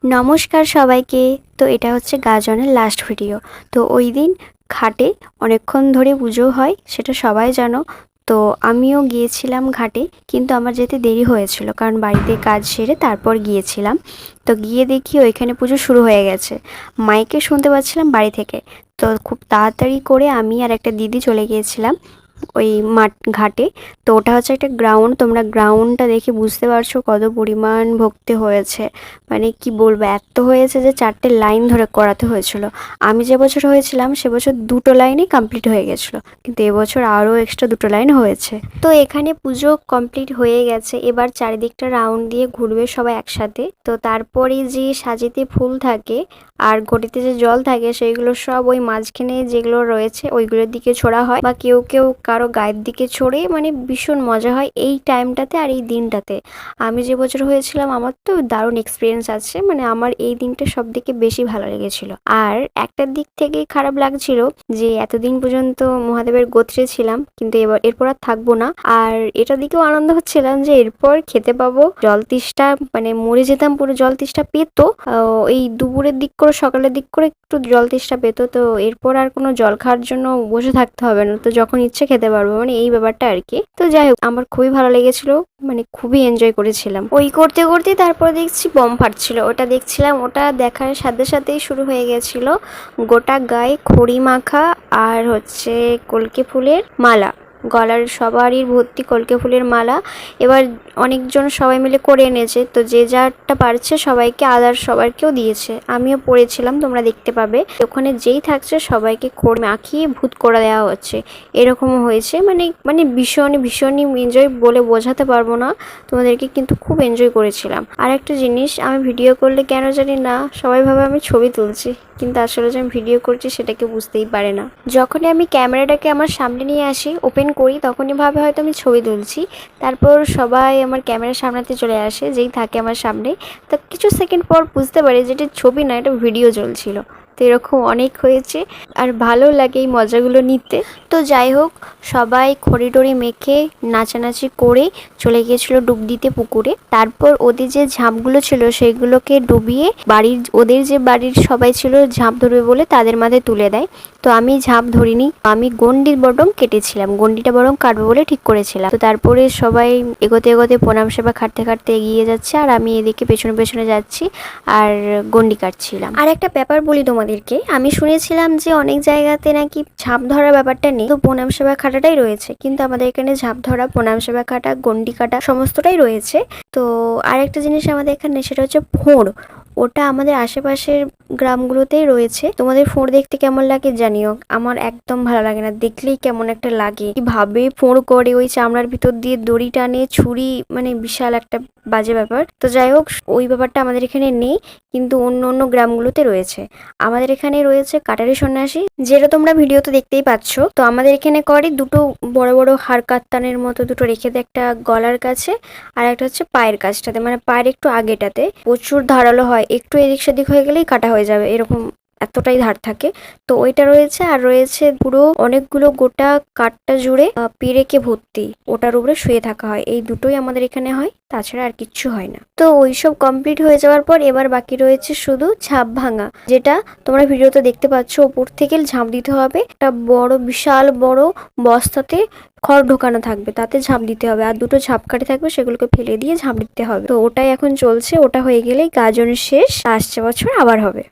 নমস্কার সবাইকে। তো এটা হচ্ছে গাজনের লাস্ট ভিডিও। তো ওই দিন ঘাটে অনেকক্ষণ ধরে পুজো হয়, সেটা সবাই জানো। তো আমিও গিয়েছিলাম ঘাটে, কিন্তু আমার যেতে দেরি হয়েছিল কারণ বাড়িতে কাজ সেরে তারপর গিয়েছিলাম। তো গিয়ে দেখি ওইখানে পুজো শুরু হয়ে গেছে, মাইকে শুনতে পাচ্ছিলাম বাড়ি থেকে। তো খুব তাড়াতাড়ি করে আমি আর একটা দিদি চলে গিয়েছিলাম ওই মাঠ ঘাটে। তো ওটা হচ্ছে একটা গ্রাউন্ড, তোমরা গ্রাউন্ডটা দেখে বুঝতে পারছো কত পরিমাণ ভক্তি হয়েছে। মানে কি বলবো, এত হয়েছে যে 4টে লাইন ধরে করাতে হয়েছিল। আমি যে বছর হয়েছিলাম সে বছর 2টো লাইনই কমপ্লিট হয়ে গেছিলো, কিন্তু এবছর আরও এক্সট্রা 2টো লাইন হয়েছে। তো এখানে পুজো কমপ্লিট হয়ে গেছে, এবার চারিদিকটা রাউন্ড দিয়ে ঘুরবে সবাই একসাথে। তো তারপরে যে সাজিতে ফুল থাকে আর ঘটিতে যে জল থাকে সেইগুলো সব ওই মাঝখানে যেগুলো রয়েছে ওইগুলোর দিকে ছোড়া হয়, বা কেউ কেউ কারো গায়ের দিকে ছড়ে। মানে ভীষণ মজা হয় এই টাইমটাতে আর এই দিনটাতে। আমি যে বছর হয়েছিলাম আমার তো দারুণ এক্সপিরিয়েন্স আছে, মানে আমার এই দিনটা সব থেকে বেশি ভালো লেগেছিল। আর একটা দিক থেকে খারাপ লাগছিল যে এতদিন পর্যন্ত মহাদেবের গোত্রে ছিলাম, কিন্তু এরপর আর থাকবো না। আর এটা দিকেও আনন্দ হচ্ছিলাম যে এরপর খেতে পাবো জল তেষ্টা, মানে মরে যেতাম পুরো জল তেষ্টা পেতো। এই দুপুরের দিক করে সকালের দিক করে একটু জল তেষ্টা পেতো, তো এরপর আর কোনো জল খাওয়ার জন্য বসে থাকতে হবে না, তো যখন ইচ্ছে খেতে পারবো, মানে এই ব্যাপারটা আর কি। তো যাই হোক, আমার খুবই ভালো লেগেছিল, মানে খুবই এনজয় করেছিলাম। ওই করতে করতে তারপর দেখছি বম ফাটছিল, ওটা দেখছিলাম। ওটা দেখার সাথে সাথেই শুরু হয়ে গেছিল গোটা গায়ে খড়ি মাখা আর হচ্ছে কলকে ফুলের মালা, গলার সবারই ভর্তি কলকে ফুলের মালা। এবার অনেকজন সবাই মিলে করে এনেছে, তো যে যারটা পারছে সবাইকে আদার সবাইকেও দিয়েছে, আমিও পড়েছিলাম, তোমরা দেখতে পাবে। ওখানে যেই থাকছে সবাইকে খড় মাখিয়ে ভূত করে দেওয়া হচ্ছে, এরকমও হয়েছে। মানে মানে ভীষণই এনজয় বলে বোঝাতে পারবো না তোমাদেরকে, কিন্তু খুব এনজয় করেছিলাম। আর একটা জিনিস, আমি ভিডিও করলে কেন জানি না সবাই ভাবে আমি ছবি তুলছি, কিন্তু আসলে যে আমি ভিডিও করছি সেটাকে বুঝতেই পারে না। যখনই আমি ক্যামেরাটাকে আমার সামনে নিয়ে আসি, ওপেন করি, তখনই ভাবে হয়তো আমি ছবি তুলছি। তারপর সবাই আমার ক্যামেরার সামনেতে চলে আসে, যেই থাকে আমার সামনে, তো কিছু সেকেন্ড পর বুঝতে পারি যে এটা ছবি না, এটা ভিডিও চলছিল। তো এরকম অনেক হয়েছে, আর ভালো লাগে এই মজাগুলো নিতে। তো যাই হোক, সবাই খড়ি টড়ি মেখে নাচানাচি করে চলে গিয়েছিল ডুব দিতে পুকুরে। তারপর ওদের যে ঝাঁপগুলো ছিল সেগুলোকে ডুবিয়ে ওদের যে বাড়ির সবাই ছিল ঝাঁপ ধরবে বলে তাদের মাথায় তুলে দেয়। তো আমি ঝাঁপ ধরিনি, আমি গন্ডির বরং কেটেছিলাম, গন্ডিটা বরং কাটবো বলে ঠিক করেছিলাম। তো তারপরে সবাই এগোতে এগোতে প্রণাম সেবা খাটতে খাটতে এগিয়ে যাচ্ছে, আর আমি এদিকে পেছনে পেছনে যাচ্ছি আর গন্ডি কাটছিলাম। আর একটা ব্যাপার বলি তোমাদেরকে, আমি শুনেছিলাম যে অনেক জায়গাতে নাকি ঝাঁপ ধরার ব্যাপারটা নেই, তো প্রণাম সেবা খাটাটাই রয়েছে, কিন্তু আমাদের এখানে ঝাঁপ ধরা, প্রণাম সেবা খাটা, গন্ডি কাটা সমস্তটাই রয়েছে। তো আরেকটা জিনিস আমাদের এখানে, সেটা হচ্ছে ফোঁড়। ওটা আমাদের আশেপাশের গ্রামগুলোতেই রয়েছে। তোমাদের ফোঁড় দেখতে কেমন লাগে জানিও, আমার একদম ভালো লাগে না, দেখলেই কেমন একটা লাগে। কিভাবে ফোঁড় করে ওই চামড়ার ভিতর দিয়ে দড়ি টানে, ছুরি, মানে বিশাল একটা বাজে ব্যাপার। তো যাই হোক, ওই ব্যাপারটা আমাদের এখানে নেই, কিন্তু অন্য অন্য গ্রামগুলোতে রয়েছে। আমাদের এখানে রয়েছে কাটারি সন্ন্যাসী, যেটা তোমরা ভিডিওতে দেখতেই পাচ্ছ। তো আমাদের এখানে করে দুটো বড় বড় হাড় কাত্তানের মতো দুটো রেখে দেয়, একটা গলার কাছে আর একটা হচ্ছে পায়ের কাছটাতে, মানে পায়ের একটু আগেটাতে। প্রচুর ধারালো হয়, একটু এদিক সেদিক হয়ে গেলেই কাটা হয়ে যাবে, এরকম এতটাই ধার থাকে। তো ওইটা রয়েছে, আর রয়েছে পুরো অনেকগুলো গোটা কাঠটা জুড়ে পেরেকে ভর্তি, ওটার উপরে শুয়ে থাকা হয়। এই দুটোই আমাদের এখানে হয়, তাছাড়া আর কিচ্ছু হয় না। তো ওইসব কমপ্লিট হয়ে যাওয়ার পর এবার বাকি রয়েছে শুধু ঝাঁপ ভাঙা, যেটা তোমরা ভিডিওতে দেখতে পাচ্ছ। ওপর থেকে ঝাঁপ দিতে হবে, একটা বড় বিশাল বড় বস্তাতে খড় ঢোকানো থাকবে, তাতে ঝাঁপ দিতে হবে, আর দুটো ঝাঁপকাঠি থাকবে, সেগুলোকে ফেলে দিয়ে ঝাঁপ দিতে হবে। তো ওটাই এখন চলছে, ওটা হয়ে গেলেই গাজন শেষ, আসছে বছর আবার হবে।